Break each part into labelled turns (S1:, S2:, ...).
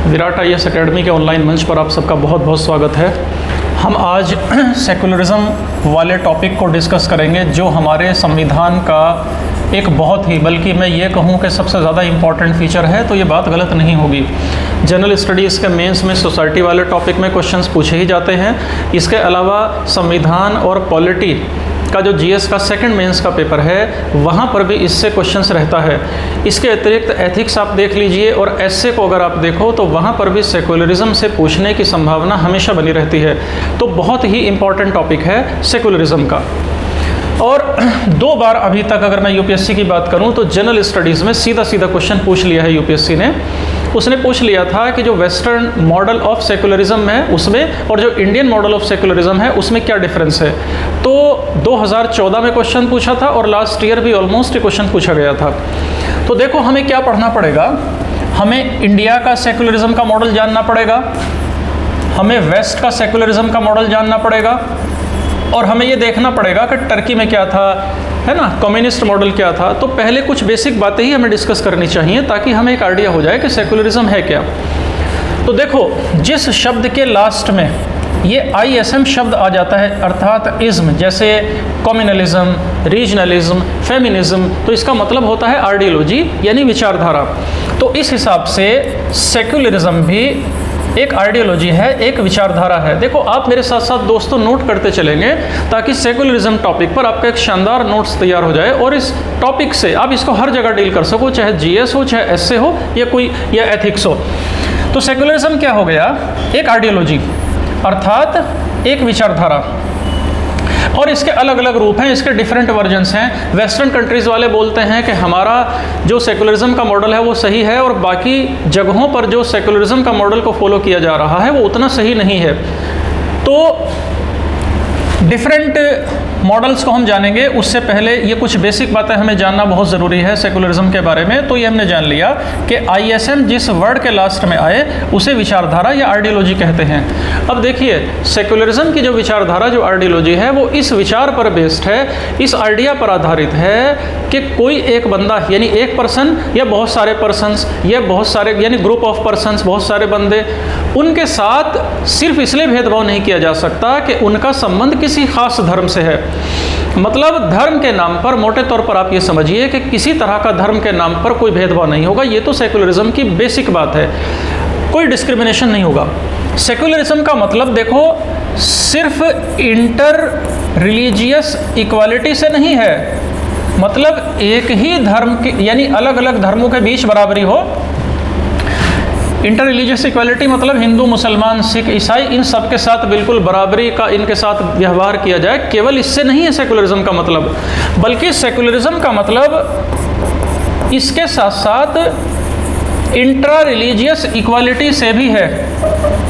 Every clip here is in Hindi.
S1: विराट आईएएस एकेडमी के ऑनलाइन मंच पर आप सबका बहुत बहुत स्वागत है। हम आज सेकुलरिज्म वाले टॉपिक को डिस्कस करेंगे जो हमारे संविधान का एक बहुत ही, बल्कि मैं ये कहूँ कि सबसे ज़्यादा इम्पॉर्टेंट फीचर है, तो ये बात गलत नहीं होगी। जनरल स्टडीज़ के मेंस में सोसाइटी वाले टॉपिक में क्वेश्चंस पूछे ही जाते हैं। इसके अलावा संविधान और पॉलिटी का जो जीएस का सेकंड मेंस का पेपर है वहाँ पर भी इससे क्वेश्चंस रहता है। इसके अतिरिक्त एथिक्स आप देख लीजिए और एस्से को अगर आप देखो तो वहाँ पर भी सेकुलरिज्म से पूछने की संभावना हमेशा बनी रहती है। तो बहुत ही इम्पॉर्टेंट टॉपिक है सेकुलरिज्म का। और 2 बार अभी तक अगर मैं यूपीएससी की बात करूं तो जनरल स्टडीज़ में सीधा क्वेश्चन पूछ लिया है यूपीएससी ने। उसने पूछ लिया था कि जो वेस्टर्न मॉडल ऑफ सेकुलरिज्म है उसमें और जो इंडियन मॉडल ऑफ सेकुलरिज्म है उसमें क्या डिफरेंस है। तो 2014 में क्वेश्चन पूछा था और लास्ट ईयर भी ऑलमोस्ट क्वेश्चन पूछा गया था। तो देखो हमें क्या पढ़ना पड़ेगा। हमें इंडिया का सेकुलरिज्म का मॉडल जानना पड़ेगा, हमें वेस्ट का सेकुलरिज्म का मॉडल जानना पड़ेगा, और हमें ये देखना पड़ेगा कि टर्की में क्या था, है ना, कम्युनिस्ट मॉडल क्या था। तो पहले कुछ बेसिक बातें ही हमें डिस्कस करनी चाहिए ताकि हमें एक आइडिया हो जाए कि सेकुलरिज्म है क्या। तो देखो जिस शब्द के लास्ट में ये ISM शब्द आ जाता है अर्थात इज्म, जैसे कम्युनलिज्म, रीजनलिज्म, फेमिनिज्म, तो इसका मतलब होता है आइडियोलॉजी यानी विचारधारा। तो इस हिसाब से सेकुलरिज्म भी एक आइडियोलॉजी है, एक विचारधारा है। देखो आप मेरे साथ साथ दोस्तों नोट करते चलेंगे ताकि सेकुलरिज्म टॉपिक पर आपका एक शानदार नोट्स तैयार हो जाए और इस टॉपिक से आप इसको हर जगह डील कर सको, चाहे जीएस हो, चाहे एसए हो, या एथिक्स हो। तो सेकुलरिज्म क्या हो गया? एक आइडियोलॉजी अर्थात एक विचारधारा, और इसके अलग अलग रूप हैं, इसके डिफरेंट वर्जन्स हैं। वेस्टर्न कंट्रीज़ वाले बोलते हैं कि हमारा जो सेकुलरिज्म का मॉडल है वो सही है और बाकी जगहों पर जो सेकुलरिज्म का मॉडल को फॉलो किया जा रहा है वो उतना सही नहीं है। तो डिफरेंट मॉडल्स को हम जानेंगे। उससे पहले ये कुछ बेसिक बातें हमें जानना बहुत ज़रूरी है सेकुलरिज्म के बारे में। तो ये हमने जान लिया कि ISM जिस वर्ड के लास्ट में आए उसे विचारधारा या आइडियोलॉजी कहते हैं। अब देखिए सेकुलरिज्म की जो विचारधारा, जो आइडियोलॉजी है, वो इस विचार पर बेस्ड है, इस आइडिया पर आधारित है कि कोई एक बंदा यानी एक पर्सन या बहुत सारे पर्सन्स या बहुत सारे यानी ग्रुप ऑफ पर्सन्स, बहुत सारे बंदे, उनके साथ सिर्फ इसलिए भेदभाव नहीं किया जा सकता कि उनका संबंध किसी खास धर्म से है। मतलब धर्म के नाम पर, मोटे तौर पर आप ये समझिए कि किसी तरह का धर्म के नाम पर कोई भेदभाव नहीं होगा। ये तो सेकुलरिज्म की बेसिक बात है, कोई डिस्क्रिमिनेशन नहीं होगा। सेकुलरिज्म का मतलब देखो सिर्फ इंटर रिलीजियस इक्वालिटी से नहीं है, मतलब एक ही धर्म के यानी अलग अलग धर्मों के बीच बराबरी हो। इंटर रिलीजियस इक्वालिटी मतलब हिंदू, मुसलमान, सिख, ईसाई, इन सब के साथ बिल्कुल बराबरी का इनके साथ व्यवहार किया जाए। केवल इससे नहीं है सेकुलरिज्म का मतलब, बल्कि सेकुलरिज्म का मतलब इसके साथ साथ इंट्रा रिलीजियस इक्वालिटी से भी है।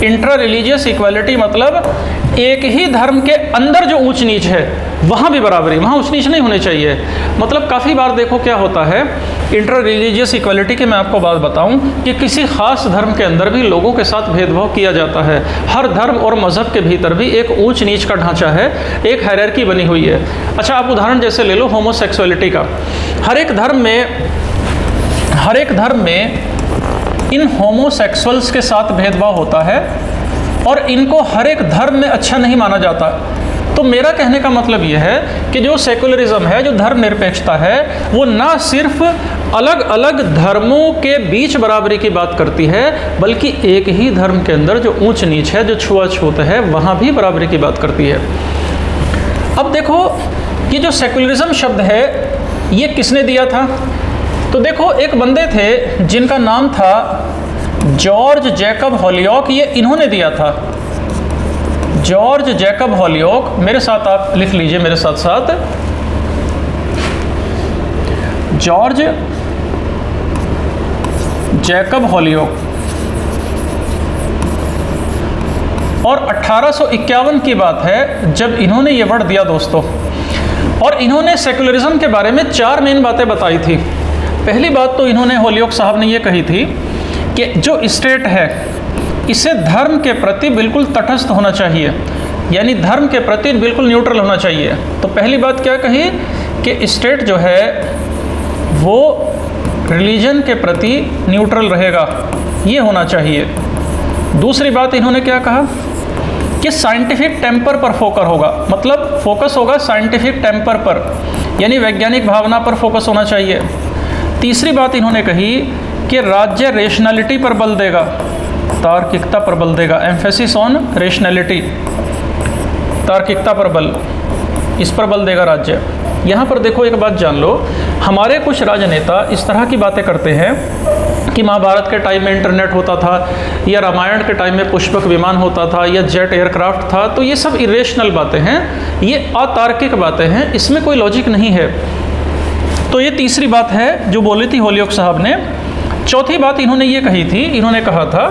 S1: इंट्रा रिलीजियस इक्वालिटी मतलब एक ही धर्म के अंदर जो ऊंच नीच है वहाँ भी बराबरी, वहाँ ऊंच नीच नहीं होनी चाहिए। मतलब काफ़ी बार देखो क्या होता है इंटर रिलीजियस इक्वालिटी की मैं आपको बात बताऊं कि किसी खास धर्म के अंदर भी लोगों के साथ भेदभाव किया जाता है। हर धर्म और मज़हब के भीतर भी एक ऊंच नीच का ढांचा है, एक हायरार्की बनी हुई है। अच्छा आप उदाहरण जैसे ले लो होमोसेक्सुअलिटी का। हर एक धर्म में इन होमोसेक्सुअल्स के साथ भेदभाव होता है और इनको हर एक धर्म में अच्छा नहीं माना जाता। तो मेरा कहने का मतलब ये है कि जो सेकुलरिज्म है, जो धर्मनिरपेक्षता है, वो ना सिर्फ अलग अलग धर्मों के बीच बराबरी की बात करती है, बल्कि एक ही धर्म के अंदर जो ऊंच नीच है, जो छुआछूत है, वहाँ भी बराबरी की बात करती है। अब देखो ये जो सेकुलरिज्म शब्द है ये किसने दिया था? तो देखो एक बंदे थे जिनका नाम था जॉर्ज जैकब हॉलियॉक, ये इन्होंने दिया था। जॉर्ज जैकब हॉलियॉक, मेरे साथ आप लिख लीजिए मेरे साथ साथ, जॉर्ज जैकब हॉलियॉक। और 1851 की बात है जब इन्होंने ये वर्ड दिया दोस्तों। और इन्होंने सेकुलरिज्म के बारे में 4 मेन बातें बताई थी। पहली बात तो इन्होंने हॉलियॉक साहब ने ये कही थी कि जो स्टेट है इसे धर्म के प्रति बिल्कुल तटस्थ होना चाहिए, यानी धर्म के प्रति बिल्कुल न्यूट्रल होना चाहिए। तो पहली बात क्या कही कि स्टेट जो है वो रिलीजन के प्रति न्यूट्रल रहेगा, ये होना चाहिए। दूसरी बात इन्होंने क्या कहा कि साइंटिफिक टेम्पर पर फोकस होगा, मतलब फोकस होगा साइंटिफिक टेम्पर पर, यानी वैज्ञानिक भावना पर फोकस होना चाहिए। तीसरी बात इन्होंने कही कि राज्य रेशनैलिटी पर बल देगा, तार्किकता पर बल देगा, एम्फेसिस ऑन रेशनैलिटी, तार्किकता पर बल, इस पर बल देगा राज्य। यहाँ पर देखो एक बात जान लो, हमारे कुछ राजनेता इस तरह की बातें करते हैं कि महाभारत के टाइम में इंटरनेट होता था, या रामायण के टाइम में पुष्पक विमान होता था, या जेट एयरक्राफ्ट था, तो ये सब इरेशनल बातें हैं, ये अतार्किक बातें हैं, इसमें कोई लॉजिक नहीं है। तो ये तीसरी बात है जो बोली थी होलियोक साहब ने। चौथी बात इन्होंने ये कही थी, इन्होंने कहा था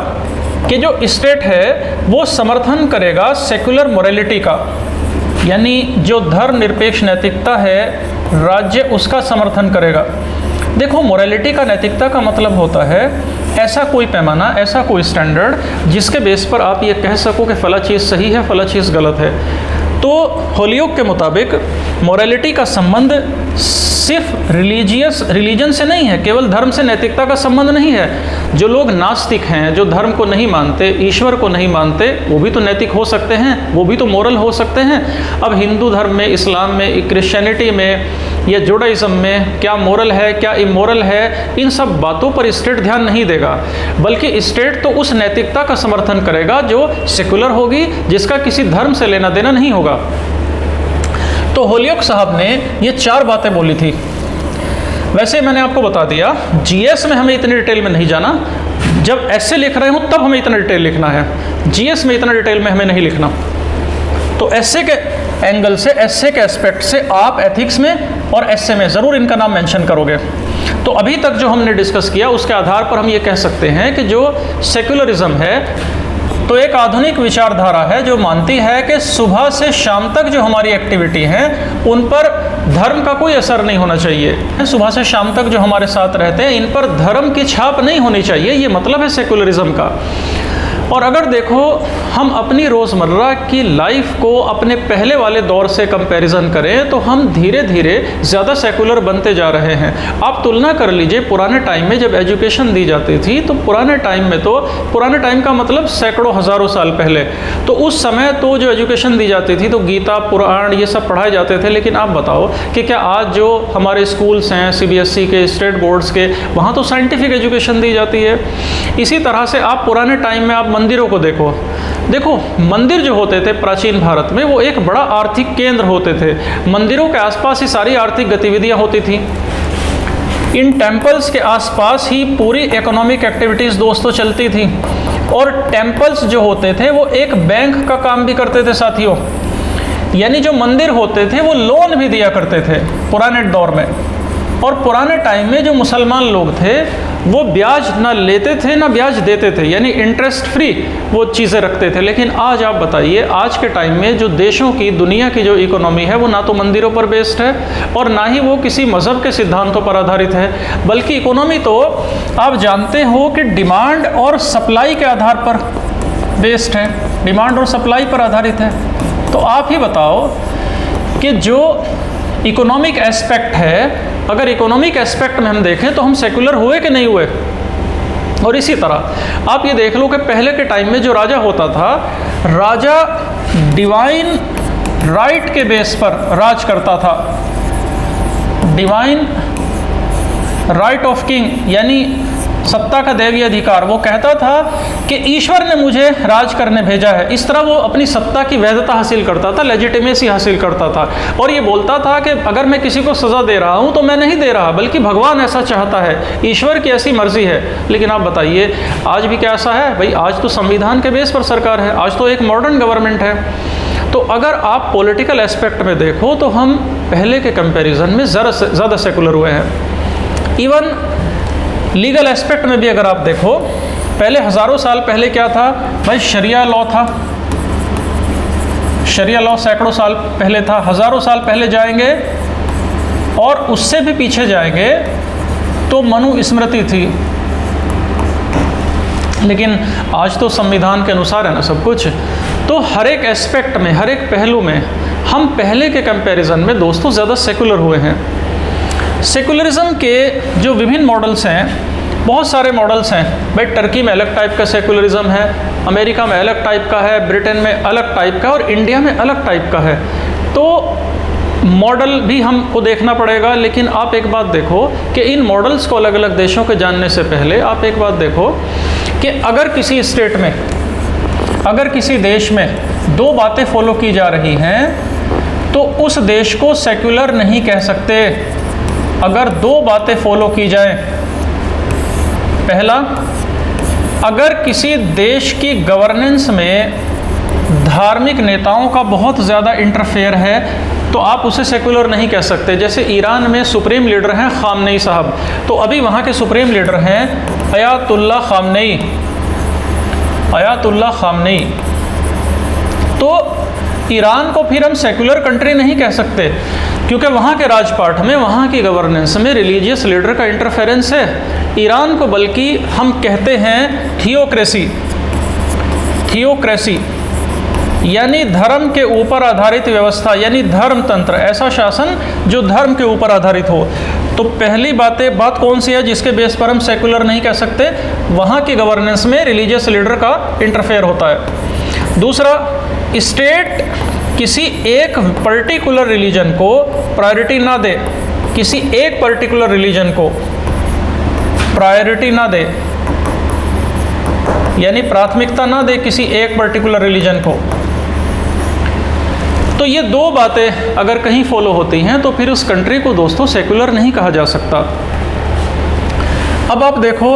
S1: कि जो स्टेट है वो समर्थन करेगा सेकुलर मोरालिटी का, यानी जो धर्मनिरपेक्ष नैतिकता है राज्य उसका समर्थन करेगा। देखो, मोरालिटी का, नैतिकता का मतलब होता है ऐसा कोई पैमाना, ऐसा कोई स्टैंडर्ड जिसके बेस पर आप ये कह सको कि फला चीज़ सही है, फला चीज़ गलत है। तो होलियोक के मुताबिक मोरालिटी का संबंध सिर्फ रिलीजन से नहीं है, केवल धर्म से नैतिकता का संबंध नहीं है। जो लोग नास्तिक हैं, जो धर्म को नहीं मानते, ईश्वर को नहीं मानते, वो भी तो नैतिक हो सकते हैं, वो भी तो मोरल हो सकते हैं। अब हिंदू धर्म में, इस्लाम में, क्रिश्चियनिटी में या जुडाइज़म में क्या मोरल है, क्या इमोरल है, इन सब बातों पर स्टेट ध्यान नहीं देगा, बल्कि स्टेट तो उस नैतिकता का समर्थन करेगा जो सेकुलर होगी, जिसका किसी धर्म से लेना देना नहीं होगा। तो होलियोक साहब ने ये 4 बातें बोली थी। वैसे मैंने आपको बता दिया, जीएस में हमें इतनी डिटेल में नहीं जाना, जब ऐसे लिख रहे हूँ तब हमें इतना डिटेल लिखना है, जीएस में इतना डिटेल में हमें नहीं लिखना। तो एस्से के एंगल से, एस्से के एस्पेक्ट से आप एथिक्स में और एस्से में ज़रूर इनका नाम मेंशन करोगे। तो अभी तक जो हमने डिस्कस किया उसके आधार पर हम ये कह सकते हैं कि जो सेक्युलरिज्म है तो एक आधुनिक विचारधारा है जो मानती है कि सुबह से शाम तक जो हमारी एक्टिविटी हैं उन पर धर्म का कोई असर नहीं होना चाहिए। सुबह से शाम तक जो हमारे साथ रहते हैं इन पर धर्म की छाप नहीं होनी चाहिए, ये मतलब है सेक्युलरिज्म का। और अगर देखो हम अपनी रोज़मर्रा की लाइफ को अपने पहले वाले दौर से कंपैरिजन करें तो हम धीरे धीरे ज़्यादा सेकुलर बनते जा रहे हैं। आप तुलना कर लीजिए पुराने टाइम में जब एजुकेशन दी जाती थी, तो पुराने टाइम का मतलब सैकड़ों हज़ारों साल पहले, तो उस समय तो जो एजुकेशन दी जाती थी तो गीता, पुराण ये सब पढ़ाए जाते थे। लेकिन आप बताओ कि क्या आज जो हमारे स्कूल्स हैं सीबीएसई के, स्टेट बोर्ड्स के, वहाँ तो साइंटिफिक एजुकेशन दी जाती है। इसी तरह से आप पुराने टाइम में आप मंदिरों को देखो मंदिर जो होते थे प्राचीन भारत में वो एक बड़ा आर्थिक केंद्र होते थे। मंदिरों के आसपास ही सारी आर्थिक गतिविधियां होती थी। इन टेम्पल्स के आसपास ही पूरी इकोनॉमिक एक्टिविटीज़ दोस्तों चलती थी। और टेम्पल्स जो होते थे वो एक बैंक का काम भी करते थे साथियों, यानी जो मंदिर होते थे वो लोन भी दिया करते थे पुराने दौर में। और पुराने टाइम में जो मुसलमान लोग थे वो ब्याज ना लेते थे ना ब्याज देते थे, यानी इंटरेस्ट फ्री वो चीज़ें रखते थे। लेकिन आज आप बताइए, आज के टाइम में जो देशों की, दुनिया की जो इकोनॉमी है वो ना तो मंदिरों पर बेस्ड है और ना ही वो किसी मज़हब के सिद्धांतों पर आधारित है, बल्कि इकोनॉमी तो आप जानते हो कि डिमांड और सप्लाई के आधार पर बेस्ड है, डिमांड और सप्लाई पर आधारित है। तो आप ही बताओ कि जो इकोनॉमिक एस्पेक्ट है, अगर इकोनॉमिक एस्पेक्ट में हम देखें तो हम सेकुलर हुए कि नहीं हुए। और इसी तरह आप ये देख लो कि पहले के टाइम में जो राजा होता था, राजा डिवाइन राइट के बेस पर राज करता था। डिवाइन राइट ऑफ किंग, यानी सत्ता का दैवीय अधिकार। वो कहता था कि ईश्वर ने मुझे राज करने भेजा है। इस तरह वो अपनी सत्ता की वैधता हासिल करता था, लेजिटिमेसी हासिल करता था। और ये बोलता था कि अगर मैं किसी को सज़ा दे रहा हूँ तो मैं नहीं दे रहा, बल्कि भगवान ऐसा चाहता है, ईश्वर की ऐसी मर्जी है। लेकिन आप बताइए आज भी क्या ऐसा है? भाई आज तो संविधान के बेस पर सरकार है, आज तो एक मॉडर्न गवर्नमेंट है। तो अगर आप पॉलिटिकल एस्पेक्ट में देखो तो हम पहले के कंपैरिजन में ज़्यादा सेकुलर हुए हैं। इवन लीगल एस्पेक्ट में भी अगर आप देखो, पहले हज़ारों साल पहले क्या था भाई? शरिया लॉ था। शरिया लॉ सैकड़ों साल पहले था। हज़ारों साल पहले जाएंगे और उससे भी पीछे जाएंगे तो मनुस्मृति थी। लेकिन आज तो संविधान के अनुसार है ना सब कुछ। तो हर एक एस्पेक्ट में, हर एक पहलू में हम पहले के कंपैरिजन में दोस्तों ज़्यादा सेकुलर हुए हैं। सेकुलरिज्म के जो विभिन्न मॉडल्स हैं बहुत सारे मॉडल्स हैं भाई। टर्की में अलग टाइप का सेकुलरिज्म है, अमेरिका में अलग टाइप का है, ब्रिटेन में अलग टाइप का, और इंडिया में अलग टाइप का है। तो मॉडल भी हमको देखना पड़ेगा। लेकिन आप एक बात देखो कि इन मॉडल्स को अलग अलग देशों के जानने से पहले आप एक बात देखो कि अगर किसी स्टेट में, अगर किसी देश में दो बातें फॉलो की जा रही हैं तो उस देश को सेक्युलर नहीं कह सकते। अगर दो बातें फॉलो की जाएं, पहला, अगर किसी देश की गवर्नेंस में धार्मिक नेताओं का बहुत ज़्यादा इंटरफेयर है तो आप उसे सेकुलर नहीं कह सकते। जैसे ईरान में सुप्रीम लीडर हैं खामनेई साहब, तो अभी वहाँ के सुप्रीम लीडर हैं अयातुल्ला खामनेई, अयातुल्ला खामनेई। तो ईरान को फिर हम सेकुलर कंट्री नहीं कह सकते क्योंकि वहाँ के राजपाट में, वहाँ की गवर्नेंस में रिलीजियस लीडर का इंटरफेरेंस है। ईरान को बल्कि हम कहते हैं थियोक्रेसी, थियोक्रेसी यानी धर्म के ऊपर आधारित व्यवस्था, यानी धर्म तंत्र, ऐसा शासन जो धर्म के ऊपर आधारित हो। तो पहली बात कौन सी है जिसके बेस पर हम सेकुलर नहीं कह सकते? वहाँ की गवर्नेंस में रिलीजियस लीडर का इंटरफेयर होता है। दूसरा, स्टेट किसी एक पर्टिकुलर रिलीजन को प्रायोरिटी ना दे, किसी एक पर्टिकुलर रिलीजन को प्रायोरिटी ना दे, यानी प्राथमिकता ना दे किसी एक पर्टिकुलर रिलीजन को। तो ये दो बातें अगर कहीं फॉलो होती हैं तो फिर उस कंट्री को दोस्तों सेकुलर नहीं कहा जा सकता। अब आप देखो,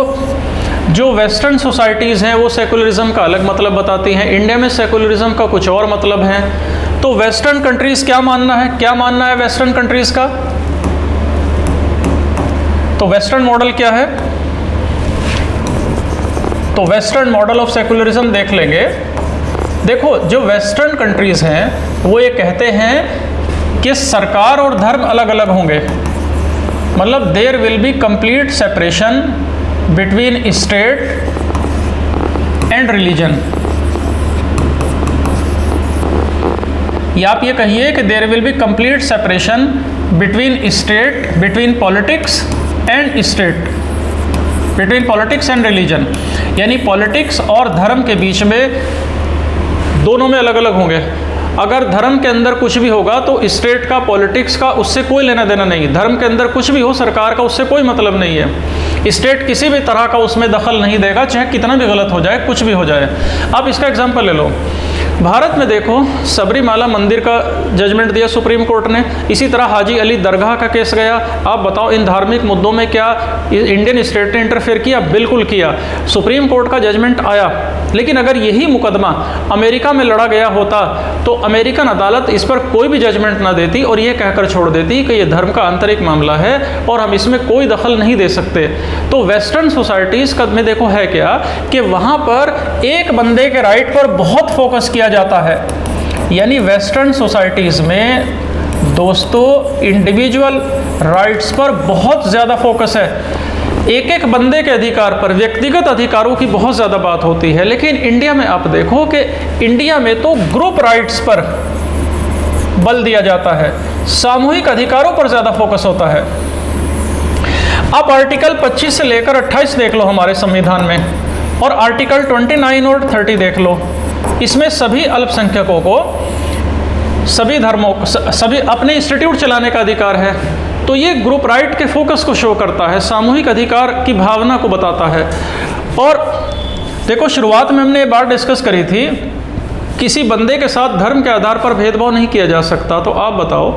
S1: जो वेस्टर्न सोसाइटीज़ हैं वो सेकुलरिज्म का अलग मतलब बताती हैं, इंडिया में सेकुलरिज्म का कुछ और मतलब है। तो वेस्टर्न कंट्रीज़ क्या मानना है, क्या मानना है वेस्टर्न कंट्रीज़ का? तो वेस्टर्न मॉडल क्या है? तो वेस्टर्न मॉडल ऑफ सेकुलरिज्म देख लेंगे। देखो, जो वेस्टर्न कंट्रीज़ हैं वो ये कहते हैं कि सरकार और धर्म अलग अलग होंगे, मतलब there will be complete separation between state and religion. या आप ये कहिए कि there will be complete separation between state, between politics and state, between politics and religion, यानी पॉलिटिक्स और धर्म के बीच में दोनों में अलग अलग होंगे। अगर धर्म के अंदर कुछ भी होगा तो स्टेट का, पॉलिटिक्स का उससे कोई लेना देना नहीं। धर्म के अंदर कुछ भी हो, सरकार का उससे कोई मतलब नहीं है। स्टेट किसी भी तरह का उसमें दखल नहीं देगा, चाहे कितना भी गलत हो जाए, कुछ भी हो जाए। आप इसका एग्जाम्पल ले लो, भारत में देखो सबरीमाला मंदिर का जजमेंट दिया सुप्रीम कोर्ट ने, इसी तरह हाजी अली दरगाह का केस गया। आप बताओ इन धार्मिक मुद्दों में क्या इंडियन स्टेट ने इंटरफेयर किया? बिल्कुल किया। सुप्रीम कोर्ट का जजमेंट आया, लेकिन अगर यही मुकदमा अमेरिका में लड़ा गया होता तो अमेरिकन अदालत इस पर कोई भी जजमेंट ना देती और ये कहकर छोड़ देती कि ये धर्म का आंतरिक मामला है और हम इसमें कोई दखल नहीं दे सकते। तो वेस्टर्न सोसाइटीज़ में देखो है क्या कि वहाँ पर एक बंदे के राइट पर बहुत फोकस किया जाता है। यानी वेस्टर्न सोसाइटीज़ में दोस्तों इंडिविजुअल राइट्स पर बहुत ज़्यादा फोकस है, एक एक बंदे के अधिकार पर, व्यक्तिगत अधिकारों की बहुत ज़्यादा बात होती है। लेकिन इंडिया में आप देखो कि इंडिया में तो ग्रुप राइट्स पर बल दिया जाता है, सामूहिक अधिकारों पर ज़्यादा फोकस होता है। आप आर्टिकल 25 से लेकर 28 देख लो हमारे संविधान में, और आर्टिकल 29 और 30 देख लो। इसमें सभी अल्पसंख्यकों को, सभी धर्मों को, सभी अपने इंस्टीट्यूट चलाने का अधिकार है। तो ये ग्रुप राइट के फोकस को शो करता है, सामूहिक अधिकार की भावना को बताता है। और देखो, शुरुआत में हमने ये बात डिस्कस करी थी, किसी बंदे के साथ धर्म के आधार पर भेदभाव नहीं किया जा सकता। तो आप बताओ,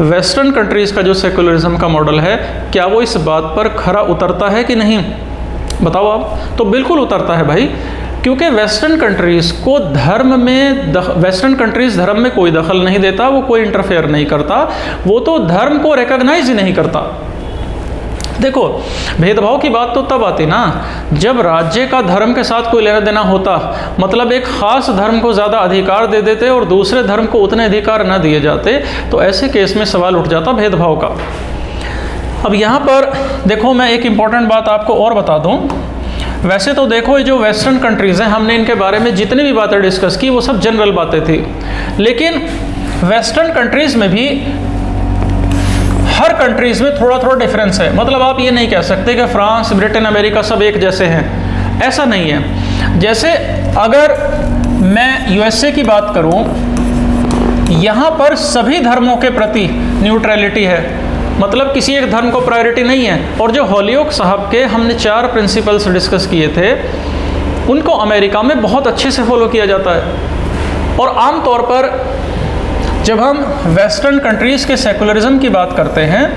S1: वेस्टर्न कंट्रीज़ का जो सेकुलरिज्म का मॉडल है, क्या वो इस बात पर खरा उतरता है कि नहीं? बताओ आप। तो बिल्कुल उतरता है भाई, क्योंकि वेस्टर्न कंट्रीज़ को धर्म में, वेस्टर्न कंट्रीज़ धर्म में कोई दखल नहीं देता, वो कोई इंटरफेयर नहीं करता, वो तो धर्म को रिकॉग्नाइज ही नहीं करता। देखो, भेदभाव की बात तो तब आती ना जब राज्य का धर्म के साथ कोई लेना देना होता, मतलब एक ख़ास धर्म को ज़्यादा अधिकार दे देते और दूसरे धर्म को उतने अधिकार न दिए जाते, तो ऐसे केस में सवाल उठ जाता भेदभाव का। अब यहाँ पर देखो, मैं एक इम्पॉर्टेंट बात आपको और बता दूँ। वैसे तो देखो, ये जो वेस्टर्न कंट्रीज़ हैं, हमने इनके बारे में जितनी भी बातें डिस्कस की वो सब जनरल बातें थी, लेकिन वेस्टर्न कंट्रीज़ में भी हर कंट्रीज़ में थोड़ा थोड़ा डिफरेंस है। मतलब आप ये नहीं कह सकते कि फ्रांस, ब्रिटेन, अमेरिका सब एक जैसे हैं, ऐसा नहीं है। जैसे अगर मैं यूएसए की बात करूं, यहाँ पर सभी धर्मों के प्रति न्यूट्रलिटी है, मतलब किसी एक धर्म को प्रायोरिटी नहीं है। और जो होलियोक साहब के हमने 4 प्रिंसिपल्स डिस्कस किए थे, उनको अमेरिका में बहुत अच्छे से फॉलो किया जाता है। और आम तौर पर जब हम वेस्टर्न कंट्रीज़ के सेकुलरिज्म की बात करते हैं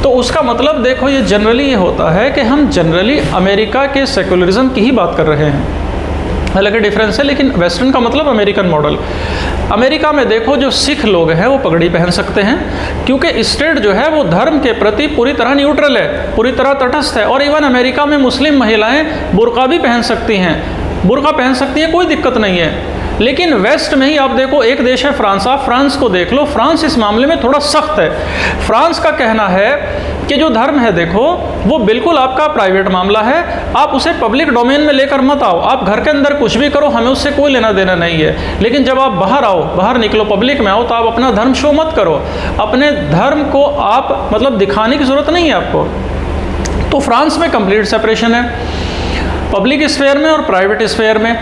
S1: तो उसका मतलब देखो ये जनरली ये होता है कि हम जनरली अमेरिका के सेकुलरिज्म की ही बात कर रहे हैं। हालांकि डिफरेंस है, लेकिन वेस्टर्न का मतलब अमेरिकन मॉडल। अमेरिका में देखो जो सिख लोग हैं वो पगड़ी पहन सकते हैं, क्योंकि स्टेट जो है वो धर्म के प्रति पूरी तरह न्यूट्रल है, पूरी तरह तटस्थ है। और इवन अमेरिका में मुस्लिम महिलाएं बुर्का भी पहन सकती हैं, बुर्का पहन सकती हैं, कोई दिक्कत नहीं है। लेकिन वेस्ट में ही आप देखो, एक देश है फ्रांस, आप फ्रांस को देख लो, फ्रांस इस मामले में थोड़ा सख्त है। फ्रांस का कहना है कि जो धर्म है देखो वो बिल्कुल आपका प्राइवेट मामला है, आप उसे पब्लिक डोमेन में लेकर मत आओ, आप घर के अंदर कुछ भी करो, हमें उससे कोई लेना देना नहीं है। लेकिन जब आप बाहर आओ, बाहर निकलो, पब्लिक में आओ, तो आप अपना धर्म शो मत करो, अपने धर्म को आप मतलब दिखाने की ज़रूरत नहीं है आपको। तो फ्रांस में कंप्लीट सेपरेशन है पब्लिक स्फेयर में और प्राइवेट स्फेयर में।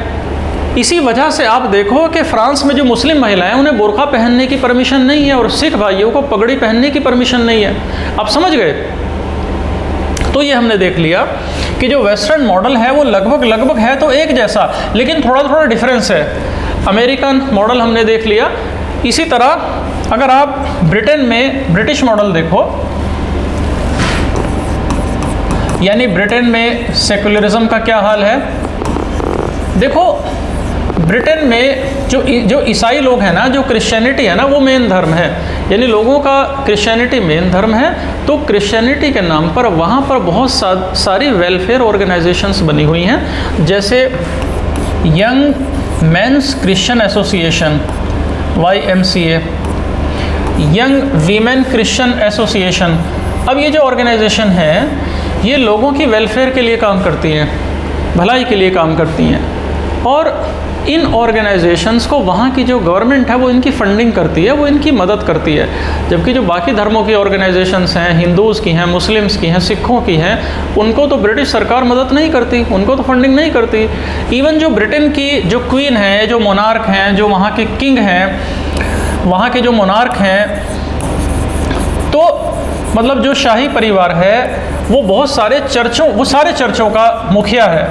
S1: इसी वजह से आप देखो कि फ्रांस में जो मुस्लिम महिलाएं उन्हें बुर्का पहनने की परमिशन नहीं है और सिख भाइयों को पगड़ी पहनने की परमिशन नहीं है। आप समझ गए? तो ये हमने देख लिया कि जो वेस्टर्न मॉडल है वो लगभग है तो एक जैसा, लेकिन थोड़ा थोड़ा डिफरेंस है। अमेरिकन मॉडल हमने देख लिया। इसी तरह अगर आप ब्रिटेन में ब्रिटिश मॉडल देखो, यानी ब्रिटेन में सेकुलरिज्म का क्या हाल है। देखो ब्रिटेन में जो ईसाई लोग हैं ना, जो क्रिश्चियनिटी है ना, वो मेन धर्म है, यानी लोगों का क्रिश्चियनिटी मेन धर्म है। तो क्रिश्चियनिटी के नाम पर वहाँ पर बहुत सारी वेलफेयर ऑर्गेनाइजेशंस बनी हुई हैं, जैसे young mains Christian association YMCA, young women Christian association. अब ये जो ऑर्गेनाइजेशन है ये लोगों की वेलफेयर के लिए काम करती हैं, भलाई के लिए काम करती हैं, और इन ऑर्गेनाइजेशंस को वहाँ की जो गवर्नमेंट है वो इनकी फंडिंग करती है, वो इनकी मदद करती है। जबकि जो बाकी धर्मों की ऑर्गेनाइजेशंस हैं, हिंदूज़ की हैं, मुस्लिम्स की हैं, सिखों की हैं, उनको तो ब्रिटिश सरकार मदद नहीं करती, उनको तो फंडिंग नहीं करती। इवन जो ब्रिटेन की जो क्वीन है, जो मोनार्क हैं, जो वहाँ के किंग हैं, वहाँ के जो मोनार्क हैं, तो मतलब जो शाही परिवार है वो बहुत सारे चर्चों का मुखिया है।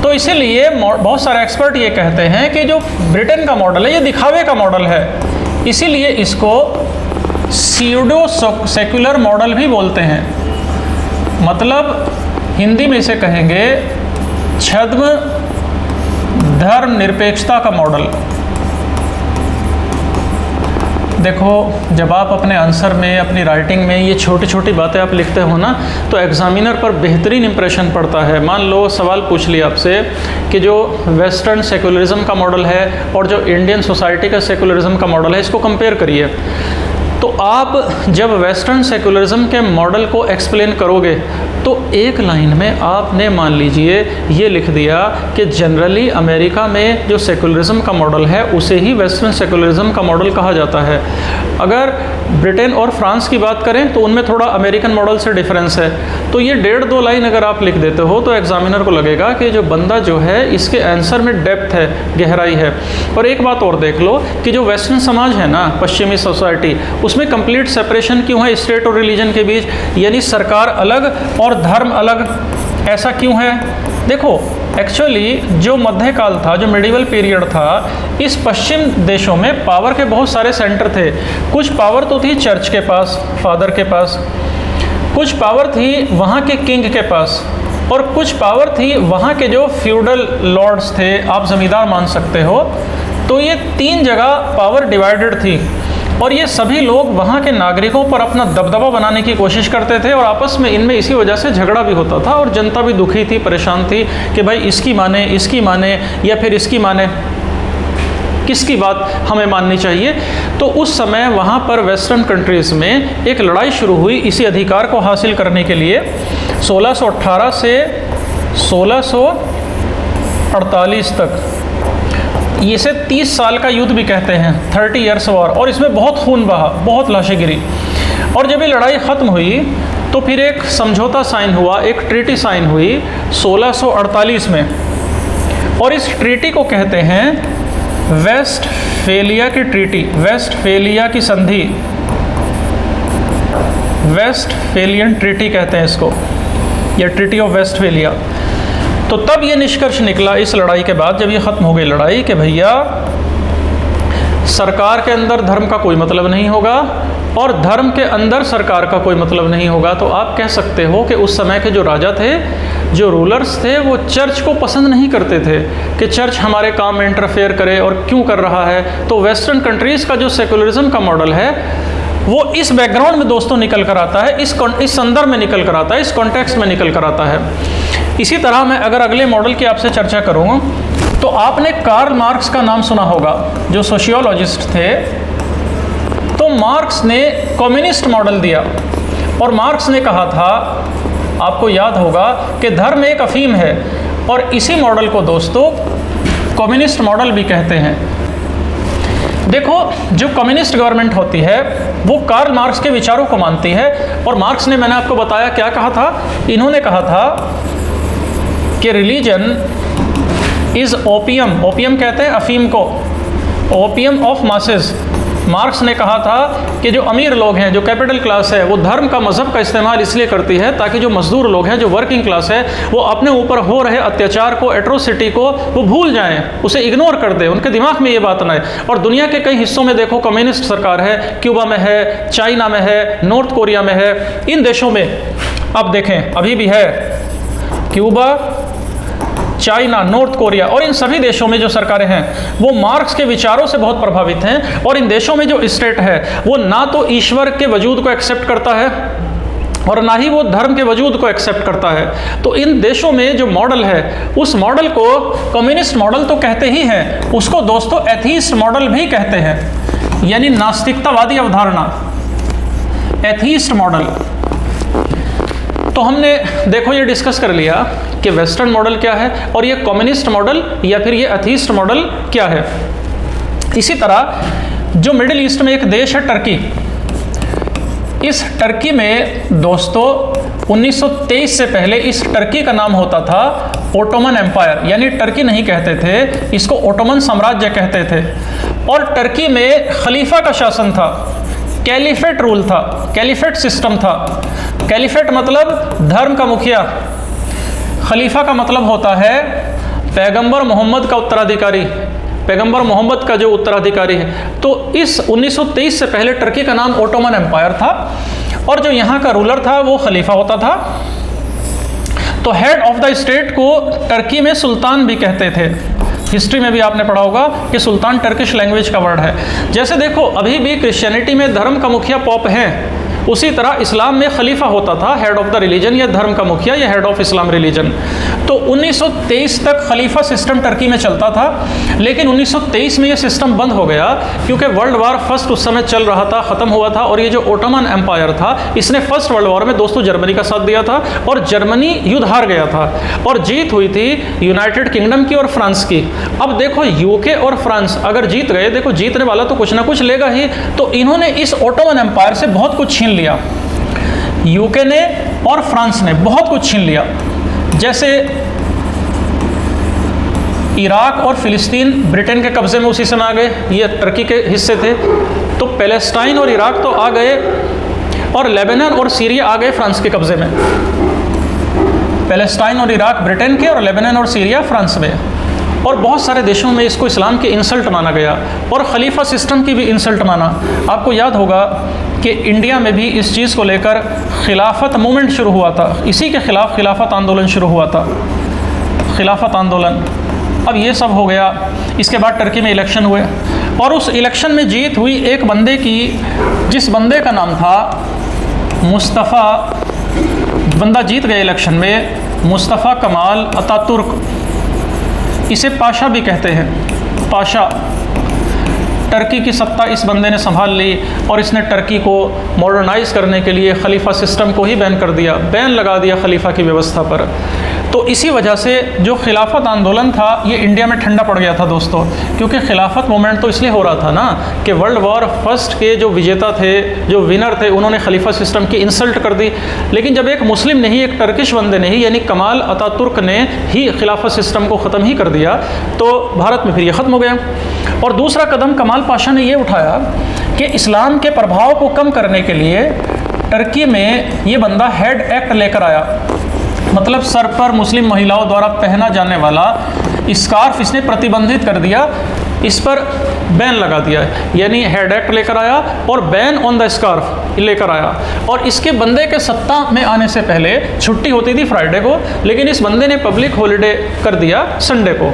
S1: तो इसीलिए बहुत सारे एक्सपर्ट ये कहते हैं कि जो ब्रिटेन का मॉडल है ये दिखावे का मॉडल है, इसीलिए इसको स्यूडो सेक्युलर मॉडल भी बोलते हैं। मतलब हिंदी में इसे कहेंगे छद्म धर्म निरपेक्षता का मॉडल। देखो जब आप अपने आंसर में, अपनी राइटिंग में ये छोटी छोटी बातें आप लिखते हो ना, तो एग्जामिनर पर बेहतरीन इंप्रेशन पड़ता है। मान लो सवाल पूछ लिया आपसे कि जो वेस्टर्न सेकुलरिज्म का मॉडल है और जो इंडियन सोसाइटी का सेकुलरिज्म का मॉडल है, इसको कंपेयर करिए। तो आप जब वेस्टर्न सेकुलरिज्म के मॉडल को एक्सप्लेन करोगे तो एक लाइन में आपने मान लीजिए ये लिख दिया कि जनरली अमेरिका में जो सेकुलरिज्म का मॉडल है उसे ही वेस्टर्न सेकुलरिज्म का मॉडल कहा जाता है। अगर ब्रिटेन और फ्रांस की बात करें तो उनमें थोड़ा अमेरिकन मॉडल से डिफरेंस है। तो ये 1.5-2 लाइन अगर आप लिख देते हो तो एग्जामिनर को लगेगा कि जो बंदा जो है इसके आंसर में डेप्थ है, गहराई है। और एक बात और देख लो कि जो वेस्टर्न समाज है ना, पश्चिमी सोसाइटी, उसमें कंप्लीट सेपरेशन क्यों है स्टेट और रिलीजन के बीच, यानी सरकार अलग और धर्म अलग। ऐसा क्यों है? देखो एक्चुअली जो मध्यकाल था, जो मिडिवल पीरियड था, इस पश्चिम देशों में पावर के बहुत सारे सेंटर थे। कुछ पावर तो थी चर्च के पास, फादर के पास, कुछ पावर थी वहाँ के किंग के पास, और कुछ पावर थी वहाँ के जो फ्यूडल लॉर्ड्स थे, आप ज़मींदार मान सकते हो। तो ये 3 जगह पावर डिवाइडेड थी, और ये सभी लोग वहाँ के नागरिकों पर अपना दबदबा बनाने की कोशिश करते थे, और आपस में इनमें इसी वजह से झगड़ा भी होता था, और जनता भी दुखी थी, परेशान थी कि भाई इसकी माने या फिर इसकी माने, किसकी बात हमें माननी चाहिए। तो उस समय वहाँ पर वेस्टर्न कंट्रीज़ में एक लड़ाई शुरू हुई इसी अधिकार को हासिल करने के लिए। 1618 से 1648 तक, इसे 30 साल का युद्ध भी कहते हैं, 30 ईयर्स वॉर, और इसमें बहुत खून बहा, बहुत लाशें गिरी। और जब ये लड़ाई ख़त्म हुई तो फिर एक समझौता साइन हुआ, एक ट्रीटी साइन हुई 1648 में, और इस ट्रीटी को कहते हैं वेस्टफेलिया की ट्रीटी, वेस्टफेलिया की संधि, वेस्टफेलियन ट्रीटी कहते हैं इसको, या ट्रीटी ऑफ वेस्टफेलिया। तो तब ये निष्कर्ष निकला इस लड़ाई के बाद, जब ये ख़त्म हो गई लड़ाई, कि भैया सरकार के अंदर धर्म का कोई मतलब नहीं होगा और धर्म के अंदर सरकार का कोई मतलब नहीं होगा। तो आप कह सकते हो कि उस समय के जो राजा थे, जो रूलर्स थे, वो चर्च को पसंद नहीं करते थे कि चर्च हमारे काम में इंटरफेयर करे, और क्यों कर रहा है। तो वेस्टर्न कंट्रीज़ का जो सेकुलरिज्म का मॉडल है वो इस बैकग्राउंड में दोस्तों निकल कर आता है, इस संदर्भ में निकल कर आता है, इस कॉन्टेक्स्ट में निकल कर आता है। इसी तरह मैं अगर अगले मॉडल की आपसे चर्चा करूँ तो आपने कार्ल मार्क्स का नाम सुना होगा, जो सोशियोलॉजिस्ट थे। तो मार्क्स ने कम्युनिस्ट मॉडल दिया, और मार्क्स ने कहा था, आपको याद होगा, कि धर्म एक अफीम है, और इसी मॉडल को दोस्तों कम्युनिस्ट मॉडल भी कहते हैं। देखो, जो कम्युनिस्ट गवर्नमेंट होती है वो कार्ल मार्क्स के विचारों को मानती है, और मार्क्स ने, मैंने आपको बताया क्या कहा था, इन्होंने कहा था कि रिलीजन इज़ ओपियम, ओपियम कहते हैं अफीम को, ओपियम ऑफ मासेस। मार्क्स ने कहा था कि जो अमीर लोग हैं, जो कैपिटल क्लास है, वो धर्म का, मज़हब का इस्तेमाल इसलिए करती है ताकि जो मज़दूर लोग हैं, जो वर्किंग क्लास है, वो अपने ऊपर हो रहे अत्याचार को, एट्रोसिटी को वो भूल जाएं, उसे इग्नोर कर दें, उनके दिमाग में ये बात ना है। और दुनिया के कई हिस्सों में देखो कम्युनिस्ट सरकार है, क्यूबा में है, चाइना में है, नॉर्थ कोरिया में है, इन देशों में अब देखें अभी भी है, क्यूबा, चाइना, नॉर्थ कोरिया, और इन सभी देशों में जो सरकारें हैं वो मार्क्स के विचारों से बहुत प्रभावित हैं। और इन देशों में जो स्टेट है वो ना तो ईश्वर के वजूद को एक्सेप्ट करता है और ना ही वो धर्म के वजूद को एक्सेप्ट करता है। तो इन देशों में जो मॉडल है, उस मॉडल को कम्युनिस्ट मॉडल तो कहते ही हैं, उसको दोस्तों एथीस्ट मॉडल भी कहते हैं, यानी नास्तिकतावादी अवधारणा, एथीस्ट मॉडल। तो हमने देखो ये डिस्कस कर लिया कि वेस्टर्न मॉडल क्या है, और ये कम्युनिस्ट मॉडल या फिर ये एथीस्ट मॉडल क्या है। इसी तरह जो मिडिल ईस्ट में एक देश है टर्की, इस टर्की में दोस्तों 1923 से पहले इस टर्की का नाम होता था ओटोमन एम्पायर, यानी टर्की नहीं कहते थे, इसको ओटोमन साम्राज्य कहते थे। और टर्की में खलीफा का शासन था, कैलिफेट रूल था, कैलिफेट सिस्टम था। कैलिफेट मतलब धर्म का मुखिया, खलीफा का मतलब होता है पैगंबर मोहम्मद का उत्तराधिकारी, पैगंबर मोहम्मद का जो उत्तराधिकारी है। तो इस 1923 से पहले टर्की का नाम ओटोमन एम्पायर था, और जो यहाँ का रूलर था वो खलीफा होता था। तो हेड ऑफ द स्टेट को टर्की में सुल्तान भी कहते थे। हिस्ट्री में भी आपने पढ़ा होगा कि सुल्तान टर्किश लैंग्वेज का वर्ड है। जैसे देखो अभी भी क्रिश्चियनिटी में धर्म का मुखिया पॉप है, उसी तरह इस्लाम में खलीफा होता था, हेड ऑफ द रिलीजन, या धर्म का मुखिया, या हेड ऑफ इस्लाम रिलीजन। तो 1923 तक खलीफा सिस्टम टर्की में चलता था, लेकिन 1923 में ये सिस्टम बंद हो गया क्योंकि वर्ल्ड वार फर्स्ट उस समय चल रहा था, ख़त्म हुआ था। और ये जो ओटोमन एम्पायर था, इसने फर्स्ट वर्ल्ड वॉर में दोस्तों जर्मनी का साथ दिया था, और जर्मनी युद्ध हार गया था, और जीत हुई थी यूनाइटेड किंगडम की और फ्रांस की। अब देखो यूके और फ्रांस अगर जीत गए, देखो जीतने वाला तो कुछ ना कुछ लेगा ही, तो इन्होंने इस ओटोमन एम्पायर से बहुत कुछ छीन लिया। यूके ने और फ्रांस ने बहुत कुछ छीन लिया। जैसे इराक और फिलिस्तीन ब्रिटेन के कब्जे में उसी समय आ गए, ये टर्की के हिस्से थे। तो पैलेस्टाइन और इराक तो आ गए, और लेबनान और सीरिया आ गए फ्रांस के कब्जे में। पैलेस्टाइन और इराक ब्रिटेन के, और लेबनान और सीरिया फ्रांस में। और बहुत सारे देशों में इसको इस्लाम की इंसल्ट माना गया, और खलीफा सिस्टम की भी इंसल्ट माना। आपको याद होगा कि इंडिया में भी इस चीज़ को लेकर खिलाफत मूवमेंट शुरू हुआ था, इसी के खिलाफ खिलाफत आंदोलन शुरू हुआ था, खिलाफत आंदोलन। अब ये सब हो गया। इसके बाद टर्की में इलेक्शन हुए, और उस इलेक्शन में जीत हुई एक बंदे की, जिस बंदे का नाम था मुस्तफ़ा, बंदा जीत गया इलेक्शन में, मुस्तफ़ा कमाल अतातुर्क, इसे पाशा भी कहते हैं, पाशा। टर्की की सत्ता इस बंदे ने संभाल ली, और इसने टर्की को मॉडर्नाइज करने के लिए खलीफा सिस्टम को ही बैन कर दिया, बैन लगा दिया खलीफा की व्यवस्था पर। तो इसी वजह से जो खिलाफत आंदोलन था ये इंडिया में ठंडा पड़ गया था दोस्तों, क्योंकि खिलाफत मूवमेंट तो इसलिए हो रहा था ना कि वर्ल्ड वॉर फर्स्ट के जो विजेता थे, जो विनर थे, उन्होंने खलीफा सिस्टम की इंसल्ट कर दी। लेकिन जब एक मुस्लिम ने ही, एक टर्किश बंदे ने ही, यानी कमाल अतातुर्क ने ही खिलाफत सिस्टम को ख़त्म ही कर दिया, तो भारत में फिर ये ख़त्म हो गया। और दूसरा कदम कमाल पाशा ने ये उठाया कि इस्लाम के प्रभाव को कम करने के लिए टर्की में ये बंदा हेड एक्ट लेकर आया, मतलब सर पर मुस्लिम महिलाओं द्वारा पहना जाने वाला स्कार्फ इसने प्रतिबंधित कर दिया, इस पर बैन लगा दिया, यानी हेड एक्ट लेकर आया और बैन ऑन द स्कार्फ लेकर आया। और इसके बंदे के सत्ता में आने से पहले छुट्टी होती थी फ्राइडे को, लेकिन इस बंदे ने पब्लिक हॉलीडे कर दिया संडे को,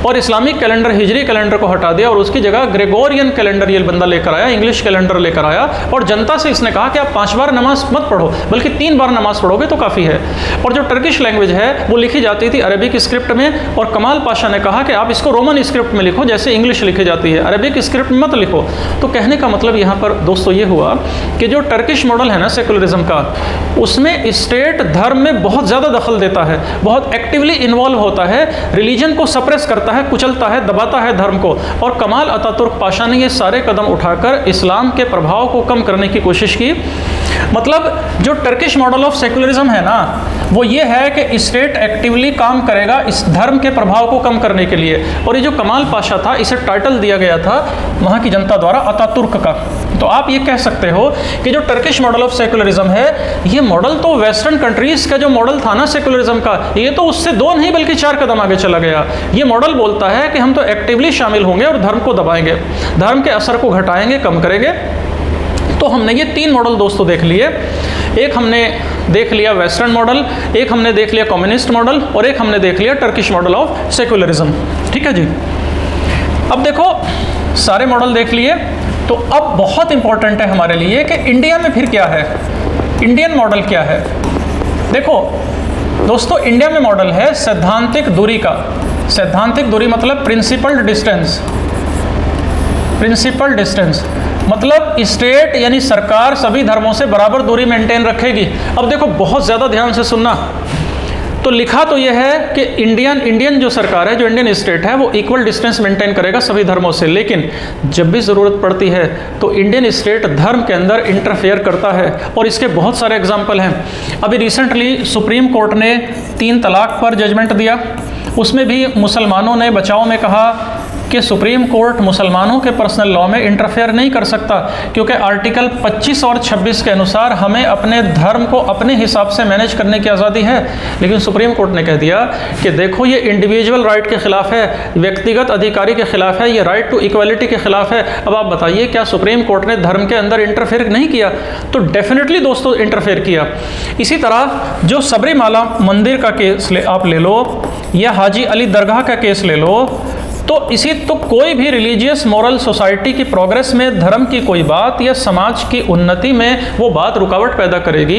S1: और इस्लामिक कैलेंडर, हिजरी कैलेंडर को हटा दिया और उसकी जगह ग्रेगोरियन कैलेंडर ये बंदा लेकर आया, इंग्लिश कैलेंडर लेकर आया। और जनता से इसने कहा कि आप 5 बार नमाज मत पढ़ो, बल्कि 3 बार नमाज पढ़ोगे तो काफ़ी है। और जो टर्किश लैंग्वेज है वो लिखी जाती थी अरबिक स्क्रिप्ट में, और कमाल पाशा ने कहा कि आप इसको रोमन स्क्रिप्ट में लिखो, जैसे इंग्लिश लिखी जाती है, अरबिक स्क्रिप्ट में मत लिखो। तो कहने का मतलब यहाँ पर दोस्तों ये हुआ कि जो टर्किश मॉडल है ना सेकुलरिज्म का, उसमें स्टेट धर्म में बहुत ज़्यादा दखल देता है, बहुत एक्टिवली इन्वॉल्व होता है, रिलीजन को सप्रेस करता है, कुचलता है, दबाता है धर्म को। और कमाल अतातुर्क पाशा ने ये सारे कदम उठाकर इस्लाम के प्रभाव को कम करने की कोशिश की। मतलब जो टर्किश मॉडल ऑफ सेकुलरिज्म है ना, वो ये है कि स्टेट एक्टिवली काम करेगा इस धर्म के प्रभाव को कम करने के लिए। और ये जो कमाल पाशा था, इसे टाइटल दिया गया था वहाँ की जनता द्वारा अतातुर्क का। तो आप ये कह सकते हो कि जो टर्किश मॉडल ऑफ सेकुलरिज्म है, ये मॉडल तो वेस्टर्न कंट्रीज़ का जो मॉडल था ना सेकुलरिज्म का, ये तो उससे 2 नहीं बल्कि 4 कदम आगे चला गया। ये मॉडल बोलता है कि हम तो एक्टिवली शामिल होंगे और धर्म को दबाएंगे, धर्म के असर को घटाएंगे, कम करेंगे। तो हमने ये 3 मॉडल दोस्तों देख लिए। एक हमने देख लिया वेस्टर्न मॉडल, एक हमने देख लिया कम्युनिस्ट मॉडल, और एक हमने देख लिया टर्किश मॉडल ऑफ सेकुलरिज्म। ठीक है जी। अब देखो सारे मॉडल देख लिए, तो अब बहुत इंपॉर्टेंट है हमारे लिए कि इंडिया में फिर क्या है, इंडियन मॉडल क्या है। देखो दोस्तों, इंडिया में मॉडल है सैद्धांतिक दूरी का। सैद्धांतिक दूरी मतलब प्रिंसिपल डिस्टेंस। प्रिंसिपल डिस्टेंस मतलब स्टेट यानी सरकार सभी धर्मों से बराबर दूरी मेंटेन रखेगी। अब देखो बहुत ज़्यादा ध्यान से सुनना, तो लिखा तो यह है कि इंडियन जो सरकार है, जो इंडियन स्टेट है, वो इक्वल डिस्टेंस मेंटेन करेगा सभी धर्मों से। लेकिन जब भी ज़रूरत पड़ती है तो इंडियन स्टेट धर्म के अंदर इंटरफेयर करता है, और इसके बहुत सारे एग्जाम्पल हैं। अभी रिसेंटली सुप्रीम कोर्ट ने 3 तलाक पर जजमेंट दिया, उसमें भी मुसलमानों ने बचाव में कहा कि सुप्रीम कोर्ट मुसलमानों के पर्सनल लॉ में इंटरफेयर नहीं कर सकता, क्योंकि आर्टिकल 25 और 26 के अनुसार हमें अपने धर्म को अपने हिसाब से मैनेज करने की आज़ादी है। लेकिन सुप्रीम कोर्ट ने कह दिया कि देखो ये इंडिविजुअल राइट के ख़िलाफ़ है, व्यक्तिगत अधिकारी के ख़िलाफ़ है, ये राइट टू इक्वालिटी के ख़िलाफ़ है। अब आप बताइए, क्या सुप्रीम कोर्ट ने धर्म के अंदर इंटरफेयर नहीं किया? तो डेफिनेटली दोस्तों इंटरफेयर किया। इसी तरह जो सबरीमाला मंदिर का केस आप ले लो, या हाजी अली दरगाह का केस ले लो, तो कोई भी रिलीजियस मॉरल सोसाइटी की प्रोग्रेस में धर्म की कोई बात या समाज की उन्नति में वो बात रुकावट पैदा करेगी,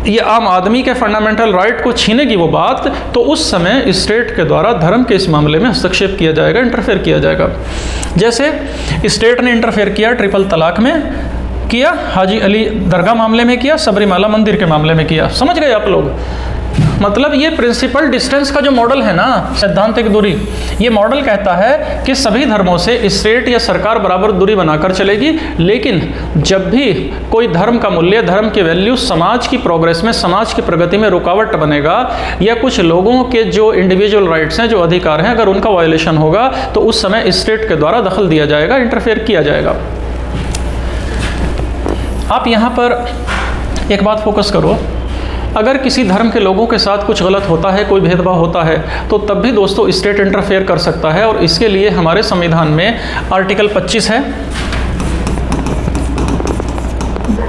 S1: ये आम आदमी के फंडामेंटल राइट को छीनेगी वो बात, तो उस समय स्टेट के द्वारा धर्म के इस मामले में हस्तक्षेप किया जाएगा, इंटरफेयर किया जाएगा। जैसे स्टेट ने इंटरफेयर किया ट्रिपल तलाक में किया, हाजी अली दरगाह मामले में किया, सबरीमाला मंदिर के मामले में किया। समझ गए आप लोग? मतलब ये प्रिंसिपल डिस्टेंस का जो मॉडल है ना, सैद्धांतिक दूरी, ये मॉडल कहता है कि सभी धर्मों से स्टेट या सरकार बराबर दूरी बनाकर चलेगी। लेकिन जब भी कोई धर्म का मूल्य, धर्म की वैल्यू समाज की प्रोग्रेस में, समाज की प्रगति में रुकावट बनेगा, या कुछ लोगों के जो इंडिविजुअल राइट्स हैं, जो अधिकार हैं, अगर उनका वायलेशन होगा, तो उस समय स्टेट के द्वारा दखल दिया जाएगा, इंटरफेयर किया जाएगा। आप यहाँ पर एक बात फोकस करो, अगर किसी धर्म के लोगों के साथ कुछ गलत होता है, कोई भेदभाव होता है, तो तब भी दोस्तों स्टेट इंटरफेयर कर सकता है। और इसके लिए हमारे संविधान में आर्टिकल 25 है,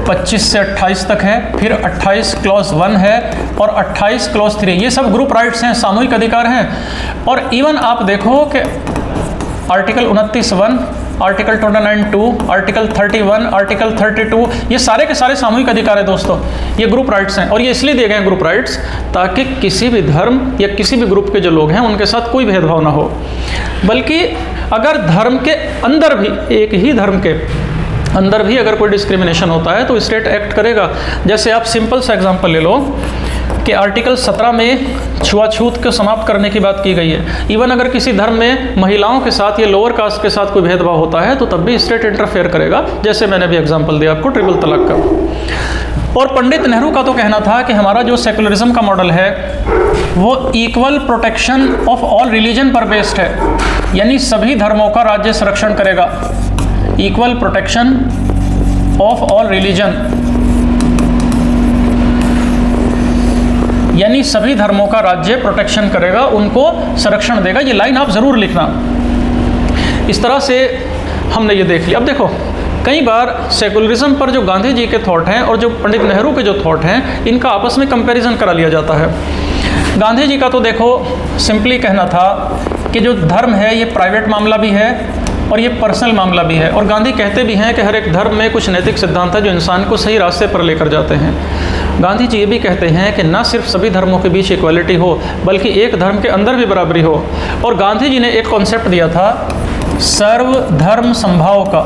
S1: 25 से 28 तक है, फिर 28 क्लॉज 1 है और 28 क्लॉज 3, ये सब ग्रुप राइट्स हैं, सामूहिक अधिकार हैं। और इवन आप देखो कि आर्टिकल 29(1), आर्टिकल 29(2), आर्टिकल 31, आर्टिकल 32, ये सारे के सारे सामूहिक अधिकार है दोस्तों, ये ग्रुप राइट्स हैं। और ये इसलिए दिए गए हैं ग्रुप राइट्स, ताकि किसी भी धर्म या किसी भी ग्रुप के जो लोग हैं उनके साथ कोई भेदभाव ना हो। बल्कि अगर धर्म के अंदर भी, एक ही धर्म के अंदर भी अगर कोई डिस्क्रिमिनेशन होता है तो स्टेट एक्ट करेगा। जैसे आप सिंपल सा एग्जांपल ले लो कि आर्टिकल 17 में छुआछूत को समाप्त करने की बात की गई है। इवन अगर किसी धर्म में महिलाओं के साथ या लोअर कास्ट के साथ कोई भेदभाव होता है तो तब भी स्टेट इंटरफेयर करेगा, जैसे मैंने भी एग्जांपल दिया आपको ट्रिपल तलाक का। और पंडित नेहरू का तो कहना था कि हमारा जो सेकुलरिज्म का मॉडल है वो equal protection of all religion पर बेस्ड है, यानी सभी धर्मों का राज्य संरक्षण करेगा। Equal protection of all religion, यानी सभी धर्मों का राज्य प्रोटेक्शन करेगा, उनको संरक्षण देगा। ये लाइन आप जरूर लिखना। इस तरह से हमने ये देख लिया। अब देखो, कई बार सेकुलरिज्म पर जो गांधी जी के थॉट हैं और जो पंडित नेहरू के जो थॉट हैं, इनका आपस में कंपैरिजन करा लिया जाता है। गांधी जी का तो देखो सिंपली कहना था कि जो धर्म है ये प्राइवेट मामला भी है और ये पर्सनल मामला भी है। और गांधी कहते भी हैं कि हर एक धर्म में कुछ नैतिक सिद्धांत है जो इंसान को सही रास्ते पर लेकर जाते हैं। गांधी जी ये भी कहते हैं कि न सिर्फ सभी धर्मों के बीच इक्वालिटी हो, बल्कि एक धर्म के अंदर भी बराबरी हो। और गांधी जी ने एक कॉन्सेप्ट दिया था सर्वधर्म समभाव का,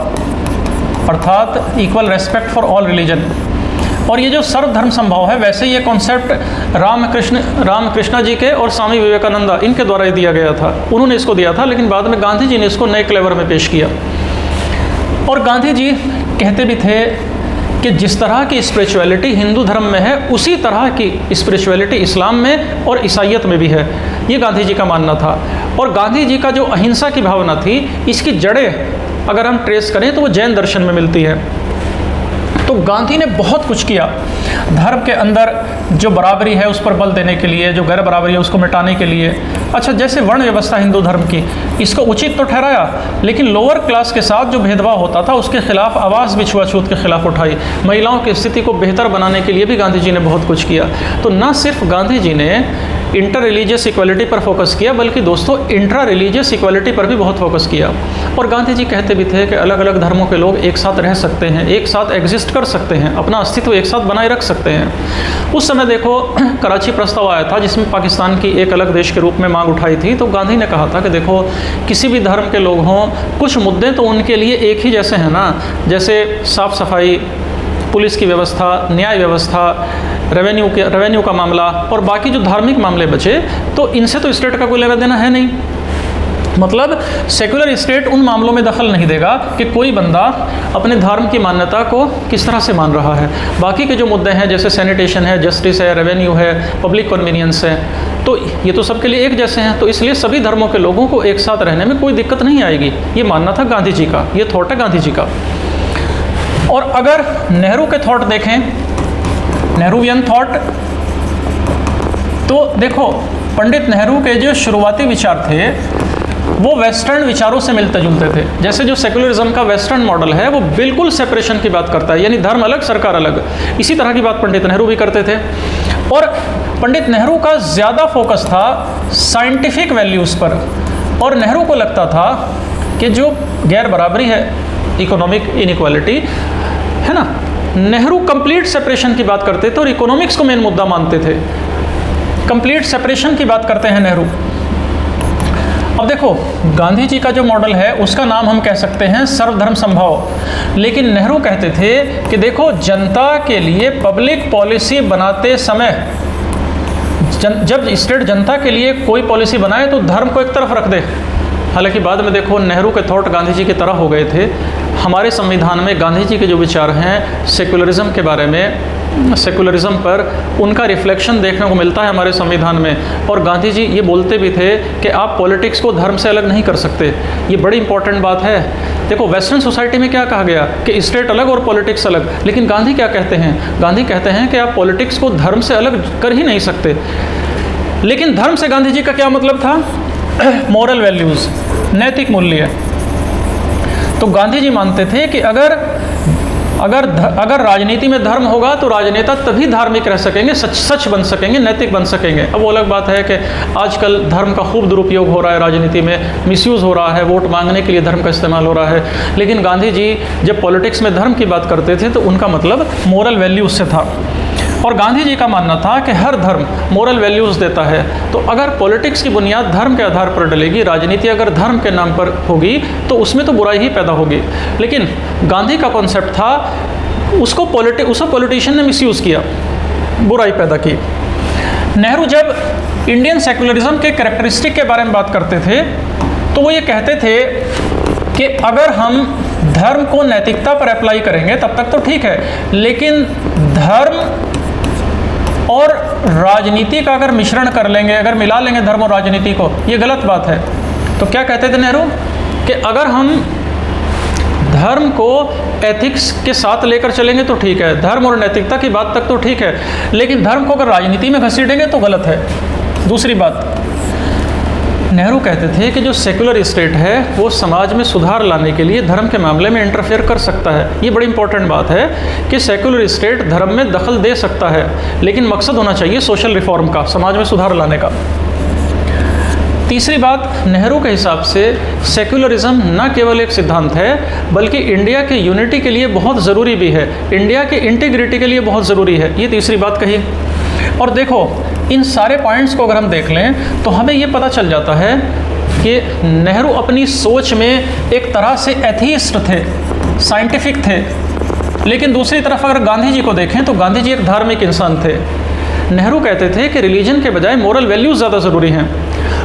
S1: अर्थात equal respect for all religion. और ये जो सर्वधर्म समभाव है, वैसे ये कॉन्सेप्ट रामकृष्ण जी के और स्वामी विवेकानंद इनके द्वारा ही दिया गया था। उन्होंने इसको दिया था, लेकिन बाद में गांधी जी ने इसको नए क्लेवर में पेश किया। और गांधी जी कहते भी थे कि जिस तरह की स्पिरिचुअलिटी हिंदू धर्म में है, उसी तरह की स्पिरिचुअलिटी इस्लाम में और ईसाइयत में भी है। ये गांधी जी का मानना था। और गांधी जी का जो अहिंसा की भावना थी, इसकी जड़ें अगर हम ट्रेस करें तो वो जैन दर्शन में मिलती है। तो गांधी ने बहुत कुछ किया धर्म के अंदर जो बराबरी है उस पर बल देने के लिए, जो गैर बराबरी है उसको मिटाने के लिए। अच्छा, जैसे वर्ण व्यवस्था हिंदू धर्म की, इसको उचित तो ठहराया, लेकिन लोअर क्लास के साथ जो भेदभाव होता था उसके खिलाफ आवाज़ भी छुआछूत के खिलाफ उठाई। महिलाओं की स्थिति को बेहतर बनाने के लिए भी गांधी जी ने बहुत कुछ किया। तो न सिर्फ गांधी जी ने इंटर रिलीजियस इक्वालिटी पर फोकस किया, बल्कि दोस्तों इंट्रा रिलीजियस इक्वालिटी पर भी बहुत फोकस किया। और गांधी जी कहते भी थे कि अलग अलग धर्मों के लोग एक साथ रह सकते हैं, एक साथ एग्जिस्ट कर सकते हैं, अपना अस्तित्व एक साथ बनाए रख सकते हैं। उस समय देखो कराची प्रस्ताव आया था जिसमें पाकिस्तान की एक अलग देश के रूप में मांग उठाई थी। तो गांधी ने कहा था कि देखो, किसी भी धर्म के लोग हों, कुछ मुद्दे तो उनके लिए एक ही जैसे हैं ना, जैसे साफ सफाई, पुलिस की व्यवस्था, न्याय व्यवस्था, रेवेन्यू का मामला और बाकी जो धार्मिक मामले बचे, तो इनसे तो स्टेट का कोई लेना देना है नहीं। मतलब सेकुलर स्टेट उन मामलों में दखल नहीं देगा कि कोई बंदा अपने धर्म की मान्यता को किस तरह से मान रहा है। बाकी के जो मुद्दे हैं जैसे सैनिटेशन है, जस्टिस है, रेवेन्यू है, पब्लिक कन्वीनियंस है, तो ये तो सबके लिए एक जैसे हैं। तो इसलिए सभी धर्मों के लोगों को एक साथ रहने में कोई दिक्कत नहीं आएगी। ये मानना था गांधी जी का, ये थॉट है गांधी जी का। और अगर नेहरू के थॉट देखें, नेहरूवियन थॉट, तो देखो पंडित नेहरू के जो शुरुआती विचार थे वो वेस्टर्न विचारों से मिलते जुलते थे। जैसे जो सेकुलरिज्म का वेस्टर्न मॉडल है वो बिल्कुल सेपरेशन की बात करता है, यानी धर्म अलग सरकार अलग। इसी तरह की बात पंडित नेहरू भी करते थे। और पंडित नेहरू का ज़्यादा फोकस था साइंटिफिक वैल्यूज़ पर। और नेहरू को लगता था कि जो गैर बराबरी है, इकोनॉमिक इनइक्वालिटी है ना, नेहरू कंप्लीट सेपरेशन की बात करते थे और इकोनॉमिक्स को मेन मुद्दा मानते थे। कंप्लीट सेपरेशन की बात करते हैं नेहरू। अब देखो, गांधी जी का जो मॉडल है उसका नाम हम कह सकते हैं सर्वधर्म समभाव, लेकिन नेहरू कहते थे कि देखो, जनता के लिए पब्लिक पॉलिसी बनाते समय जब स्टेट जनता के लिए कोई पॉलिसी बनाए तो धर्म को एक तरफ रख दे। हालांकि बाद में देखो नेहरू के थॉट गांधी जी की तरह हो गए थे। हमारे संविधान में गांधी जी के जो विचार हैं सेकुलरिज्म के बारे में, सेकुलरिज्म पर, उनका रिफ्लेक्शन देखने को मिलता है हमारे संविधान में। और गांधी जी ये बोलते भी थे कि आप पॉलिटिक्स को धर्म से अलग नहीं कर सकते। ये बड़ी इंपॉर्टेंट बात है। देखो, वेस्टर्न सोसाइटी में क्या कहा गया कि स्टेट अलग और पॉलिटिक्स अलग, लेकिन गांधी क्या कहते हैं? गांधी कहते हैं कि आप पॉलिटिक्स को धर्म से अलग कर ही नहीं सकते। लेकिन धर्म से गांधी जी का क्या मतलब था? मॉरल वैल्यूज़, नैतिक मूल्य। तो गांधी जी मानते थे कि अगर राजनीति में धर्म होगा तो राजनेता तभी धार्मिक रह सकेंगे, सच बन सकेंगे, नैतिक बन सकेंगे। अब वो अलग बात है कि आजकल धर्म का खूब दुरुपयोग हो रहा है, राजनीति में मिसयूज़ हो रहा है, वोट मांगने के लिए धर्म का इस्तेमाल हो रहा है। लेकिन गांधी जी जब पॉलिटिक्स में धर्म की बात करते थे तो उनका मतलब मोरल वैल्यूज से था। और गांधी जी का मानना था कि हर धर्म मोरल वैल्यूज़ देता है। तो अगर पॉलिटिक्स की बुनियाद धर्म के आधार पर डलेगी, राजनीति अगर धर्म के नाम पर होगी, तो उसमें तो बुराई ही पैदा होगी। लेकिन गांधी का कॉन्सेप्ट था, उसको पॉलिटिशियन ने मिसयूज़ किया, बुराई पैदा की। नेहरू जब इंडियन सेकुलरिज्म के कैरेक्टरिस्टिक के बारे में बात करते थे, तो वो ये कहते थे कि अगर हम धर्म को नैतिकता पर अप्लाई करेंगे तब तक तो ठीक है, लेकिन धर्म और राजनीति का अगर मिश्रण कर लेंगे, अगर मिला लेंगे धर्म और राजनीति को, ये गलत बात है। तो क्या कहते थे नेहरू कि अगर हम धर्म को एथिक्स के साथ लेकर चलेंगे तो ठीक है, धर्म और नैतिकता की बात तक तो ठीक है, लेकिन धर्म को अगर राजनीति में घसीटेंगे तो गलत है। दूसरी बात, नेहरू कहते थे कि जो सेकुलर स्टेट है वो समाज में सुधार लाने के लिए धर्म के मामले में इंटरफेयर कर सकता है। ये बड़ी इंपॉर्टेंट बात है कि सेकुलर स्टेट धर्म में दखल दे सकता है, लेकिन मकसद होना चाहिए सोशल रिफॉर्म का, समाज में सुधार लाने का। तीसरी बात, नेहरू के हिसाब से सेकुलरिज्म न केवल एक सिद्धांत है, बल्कि इंडिया के यूनिटी के लिए बहुत ज़रूरी भी है, इंडिया के इंटीग्रिटी के लिए बहुत ज़रूरी है। ये तीसरी बात कही। और देखो, इन सारे पॉइंट्स को अगर हम देख लें तो हमें ये पता चल जाता है कि नेहरू अपनी सोच में एक तरह से एथीस्ट थे, साइंटिफिक थे। लेकिन दूसरी तरफ अगर गांधी जी को देखें तो गांधी जी एक धार्मिक इंसान थे। नेहरू कहते थे कि रिलीजन के बजाय मोरल वैल्यूज़ ज़्यादा ज़रूरी हैं,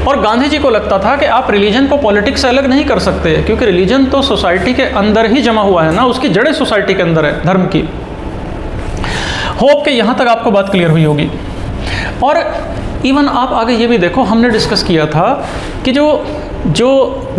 S1: और गांधी जी को लगता था कि आप रिलीजन को पॉलिटिक्स से अलग नहीं कर सकते, क्योंकि रिलीजन तो सोसाइटी के अंदर ही जमा हुआ है ना, उसकी जड़ें सोसाइटी के अंदर है धर्म की। होप कि यहाँ तक आपको बात क्लियर हुई होगी। और इवन आप आगे ये भी देखो, हमने डिस्कस किया था कि जो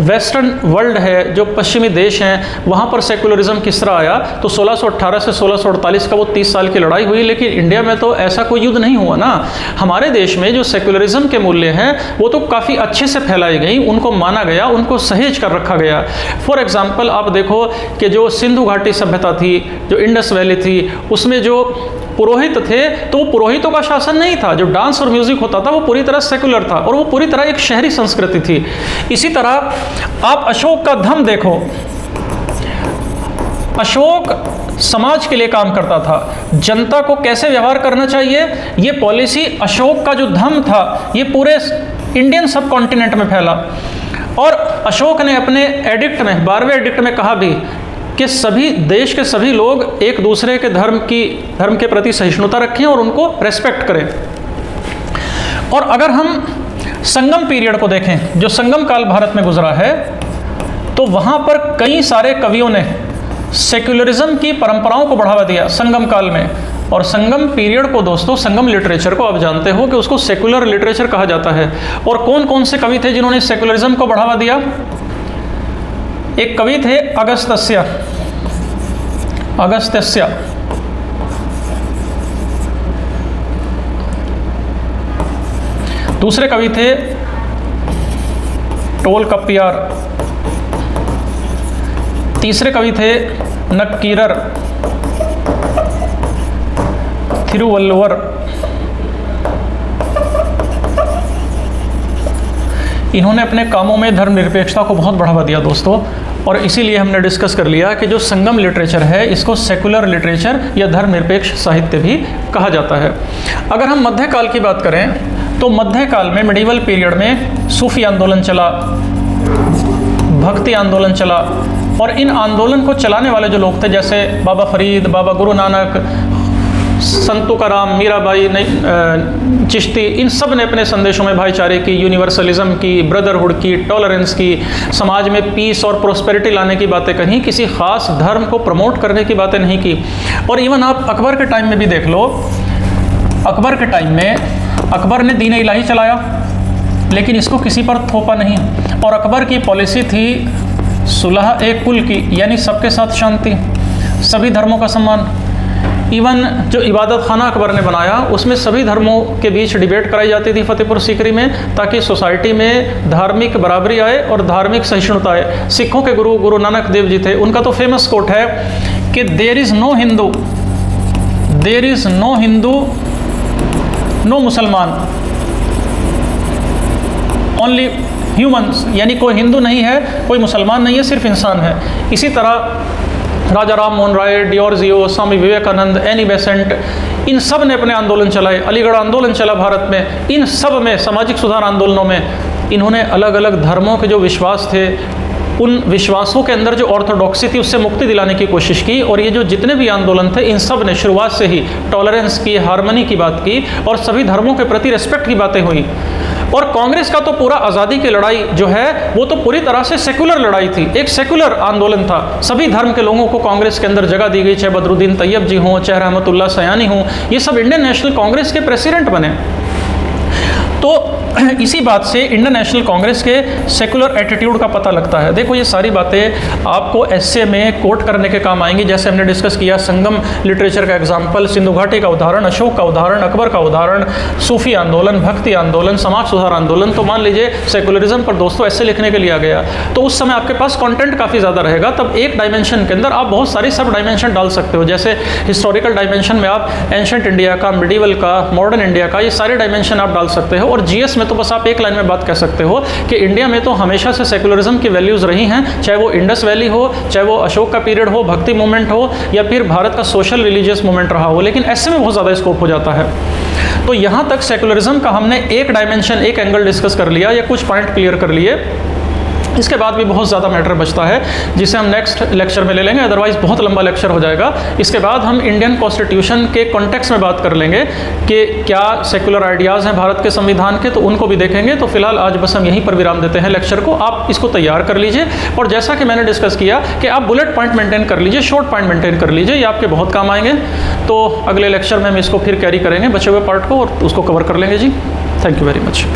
S1: वेस्टर्न वर्ल्ड है, जो पश्चिमी देश हैं, वहाँ पर सेकुलरिज्म किस तरह आया। तो 1618 से 1648 का वो 30 साल की लड़ाई हुई, लेकिन इंडिया में तो ऐसा कोई युद्ध नहीं हुआ ना। हमारे देश में जो सेकुलरिज्म के मूल्य हैं वो तो काफ़ी अच्छे से फैलाई गई, उनको माना गया, उनको सहेज कर रखा गया। फॉर एग्ज़ाम्पल आप देखो कि जो सिंधु घाटी सभ्यता थी, जो इंडस वैली थी, उसमें जो पुरोहित थे तो वो पुरोहितों का शासन नहीं था। जो डांस और म्यूज़िक होता था वो पूरी तरह सेकुलर था, और वो पूरी तरह एक शहरी संस्कृति थी। इसी तरह आप अशोक का धम्म देखो, अशोक समाज के लिए काम करता था, जनता को कैसे व्यवहार करना चाहिए, ये पॉलिसी अशोक का जो धम्म था ये पूरे इंडियन सब कॉन्टिनेंट में फैला। और अशोक ने अपने एडिक्ट में, 12वें एडिक्ट में कहा भी कि सभी देश के सभी लोग एक दूसरे के धर्म के प्रति सहिष्णुता रखें और उनको रेस्पेक्ट करें। और अगर हम संगम पीरियड को देखें, जो संगम काल भारत में गुजरा है, तो वहाँ पर कई सारे कवियों ने सेक्युलरिज्म की परंपराओं को बढ़ावा दिया संगम काल में। और संगम पीरियड को दोस्तों, संगम लिटरेचर को आप जानते हो कि उसको सेकुलर लिटरेचर कहा जाता है। और कौन कौन से कवि थे जिन्होंने सेकुलरिज्म को बढ़ावा दिया? एक कवि थे अगस्त्य, दूसरे कवि थे टोलकाप्पियार, तीसरे कवि थे नक्कीरर, थिरुवल्लुवर, इन्होंने अपने कामों में धर्मनिरपेक्षता को बहुत बढ़ावा दिया दोस्तों। और इसीलिए हमने डिस्कस कर लिया कि जो संगम लिटरेचर है इसको सेकुलर लिटरेचर या धर्मनिरपेक्ष साहित्य भी कहा जाता है। अगर हम मध्यकाल की बात करें तो मध्यकाल में, मिडिवल पीरियड में, सूफी आंदोलन चला, भक्ति आंदोलन चला। और इन आंदोलन को चलाने वाले जो लोग थे, जैसे बाबा फरीद, बाबा गुरु नानक, संत तुकाराम, मीराबाई, चिश्ती, इन सब ने अपने संदेशों में भाईचारे की, यूनिवर्सलिज्म की, ब्रदरहुड की, टॉलरेंस की, समाज में पीस और प्रोस्पेरिटी लाने की बातें कहीं, किसी खास धर्म को प्रमोट करने की बातें नहीं की। और इवन आप अकबर के टाइम में भी देख लो, अकबर के टाइम में अकबर ने दीन इलाही चलाया, लेकिन इसको किसी पर थोपा नहीं। और अकबर की पॉलिसी थी सुलह एक कुल की, यानी सबके साथ शांति, सभी धर्मों का सम्मान। इवन जो इबादत खाना अकबर ने बनाया उसमें सभी धर्मों के बीच डिबेट कराई जाती थी फतेहपुर सीकरी में, ताकि सोसाइटी में धार्मिक बराबरी आए और धार्मिक सहिष्णुता आए। सिखों के गुरु गुरु नानक देव जी थे, उनका तो फेमस कोट है कि there is no Hindu no Musalman, only humans, यानी कोई हिंदू नहीं है, कोई मुसलमान नहीं है, सिर्फ इंसान है। इसी तरह राजा राम मोहन राय, डियोर्जियो, स्वामी विवेकानंद, एनी बेसेंट, इन सब ने अपने आंदोलन चलाए। अलीगढ़ आंदोलन चला भारत में। इन सब में, सामाजिक सुधार आंदोलनों में, इन्होंने अलग अलग धर्मों के जो विश्वास थे, उन विश्वासों के अंदर जो ऑर्थोडॉक्सी थी उससे मुक्ति दिलाने की कोशिश की। और ये जो जितने भी आंदोलन थे, इन सब ने शुरुआत से ही टॉलरेंस की, हार्मनी की बात की और सभी धर्मों के प्रति रिस्पेक्ट की बातें हुई। और कांग्रेस का तो पूरा आज़ादी की लड़ाई जो है वो तो पूरी तरह से सेकुलर लड़ाई थी, एक सेकुलर आंदोलन था। सभी धर्म के लोगों को कांग्रेस के अंदर जगह दी गई, चाहे बदरुद्दीन तैयब जी हों, चाहे रहमतुल्लाह सयानी हों, ये सब इंडियन नेशनल कांग्रेस के प्रेसिडेंट बने। तो इसी बात से इंडियन नेशनल कांग्रेस के सेकुलर एटीट्यूड का पता लगता है। देखो, ये सारी बातें आपको एसए में कोट करने के काम आएंगी। जैसे हमने डिस्कस किया संगम लिटरेचर का एग्जाम्पल, सिंधु घाटी का उदाहरण, अशोक का उदाहरण, अकबर का उदाहरण, सूफी आंदोलन, भक्ति आंदोलन, समाज सुधार आंदोलन। तो मान लीजिए सेकुलरिज्म पर दोस्तों एसए लिखने के लिए आ गया, तो उस समय आपके पास कंटेंट काफ़ी ज़्यादा रहेगा। तब एक डायमेंशन के अंदर आप बहुत सारी सब डायमेंशन डाल सकते हो। जैसे हिस्टोरिकल डायमेंशन में आप एंशंट इंडिया का, मिडिवल का, मॉडर्न इंडिया का, ये सारे डायमेंशन आप डाल सकते हो। और जीएस में तो बस आप एक लाइन में बात कह सकते हो कि इंडिया में तो हमेशा से सेकुलरिज्म की वैल्यूज़ रही हैं, चाहे वो इंडस वैली हो, चाहे वो अशोक का पीरियड हो, भक्ति मूवमेंट हो, या फिर भारत का सोशल रिलीजियस मूवमेंट रहा हो। लेकिन ऐसे में बहुत ज़्यादा स्कोप हो जाता है। तो यहाँ तक सेकुलरिज्म का हमने एक डायमेंशन, एक एंगल डिस्कस कर लिया, या कुछ पॉइंट क्लियर कर लिए। इसके बाद भी बहुत ज़्यादा मैटर बचता है जिसे हम नेक्स्ट लेक्चर में ले लेंगे, अदरवाइज़ बहुत लंबा लेक्चर हो जाएगा। इसके बाद हम इंडियन कॉन्स्टिट्यूशन के कॉन्टेक्स्ट में बात कर लेंगे कि क्या सेकुलर आइडियाज़ हैं भारत के संविधान के, तो उनको भी देखेंगे। तो फिलहाल आज बस हम यहीं पर विराम देते हैं लेक्चर को। आप इसको तैयार कर लीजिए, और जैसा कि मैंने डिस्कस किया कि आप बुलेट पॉइंट मेंटेन कर लीजिए, शॉर्ट पॉइंट मेंटेन कर लीजिए, ये आपके बहुत काम आएंगे। तो अगले लेक्चर में हम इसको फिर कैरी करेंगे बचे हुए पार्ट को, और उसको कवर कर लेंगे जी। Thank you very much.